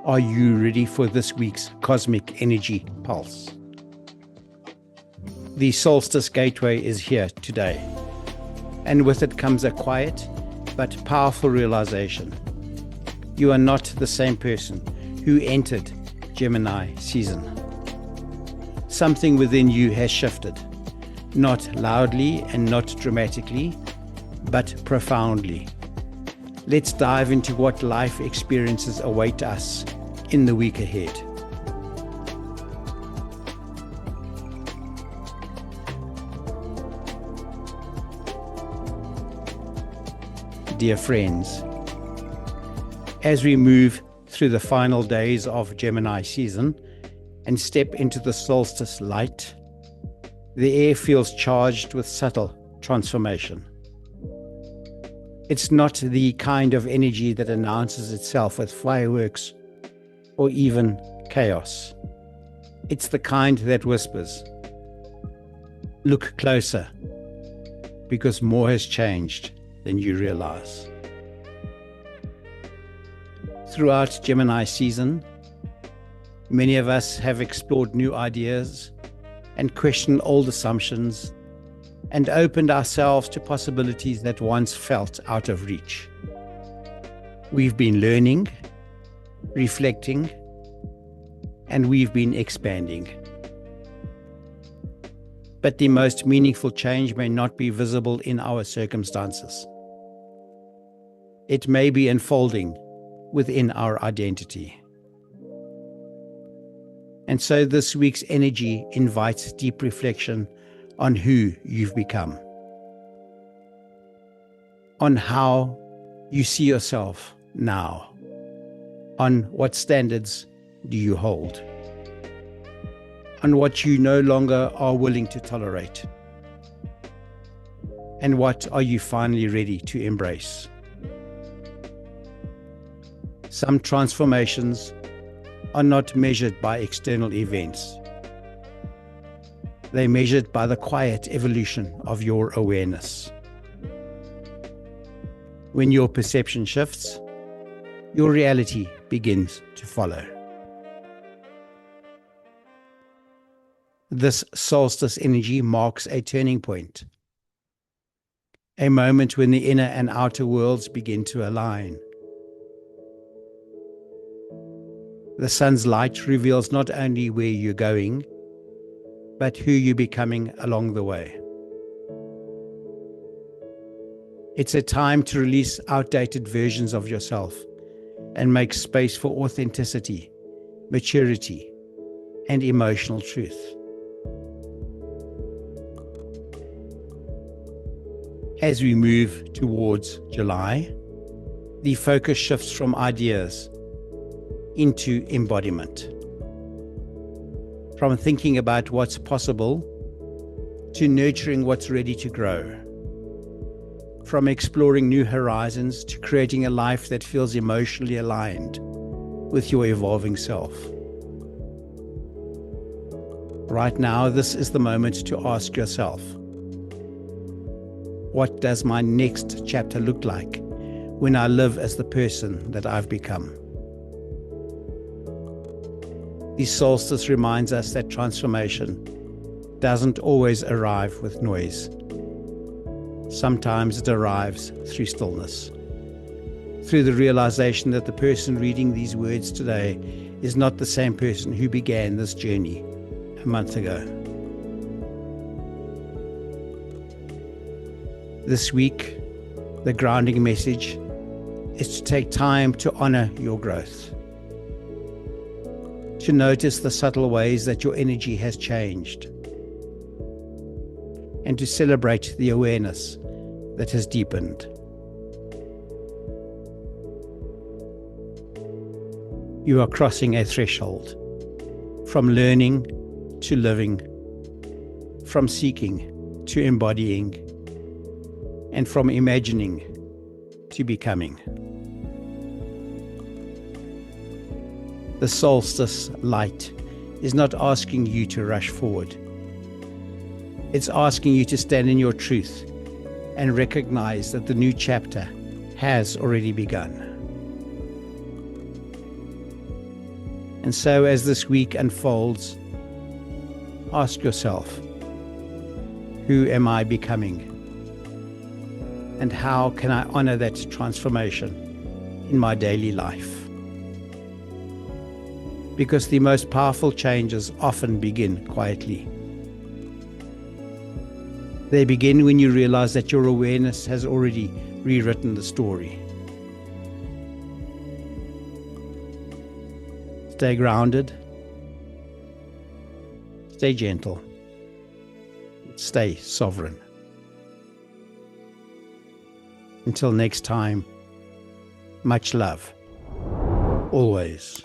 Are you ready for this week's cosmic energy pulse? The Solstice Gateway is here today, and with it comes a quiet but powerful realization. You are not the same person who entered Gemini season. Something within you has shifted, not loudly and not dramatically, but profoundly. Let's dive into what life experiences await us in the week ahead. Dear friends, as we move through the final days of Gemini season and step into the solstice light, the air feels charged with subtle transformation. It's not the kind of energy that announces itself with fireworks or even chaos. It's the kind that whispers, "Look closer, because more has changed than you realize." Throughout Gemini season, many of us have explored new ideas and questioned old assumptions and opened ourselves to possibilities that once felt out of reach. We've been learning, reflecting, and we've been expanding. But the most meaningful change may not be visible in our circumstances. It may be unfolding within our identity. And so this week's energy invites deep reflection on who you've become, on how you see yourself now, on what standards do you hold, on what you no longer are willing to tolerate, and what are you finally ready to embrace. Some transformations are not measured by external events. They're measured by the quiet evolution of your awareness. When your perception shifts, your reality begins to follow. This solstice energy marks a turning point, a moment when the inner and outer worlds begin to align. The sun's light reveals not only where you're going, but who you're becoming along the way. It's a time to release outdated versions of yourself and make space for authenticity, maturity, and emotional truth. As we move towards July, the focus shifts from ideas into embodiment. From thinking about what's possible to nurturing what's ready to grow. From exploring new horizons to creating a life that feels emotionally aligned with your evolving self. Right now, this is the moment to ask yourself, what does my next chapter look like when I live as the person that I've become? The solstice reminds us that transformation doesn't always arrive with noise. Sometimes it arrives through stillness, through the realization that the person reading these words today is not the same person who began this journey a month ago. This week, the grounding message is to take time to honor your growth, to notice the subtle ways that your energy has changed, and to celebrate the awareness that has deepened. You are crossing a threshold from learning to living, from seeking to embodying, and from imagining to becoming. The solstice light is not asking you to rush forward. It's asking you to stand in your truth and recognize that the new chapter has already begun. And so as this week unfolds, ask yourself, who am I becoming? And how can I honor that transformation in my daily life? Because the most powerful changes often begin quietly. They begin when you realize that your awareness has already rewritten the story. Stay grounded, stay gentle, stay sovereign. Until next time, much love, always.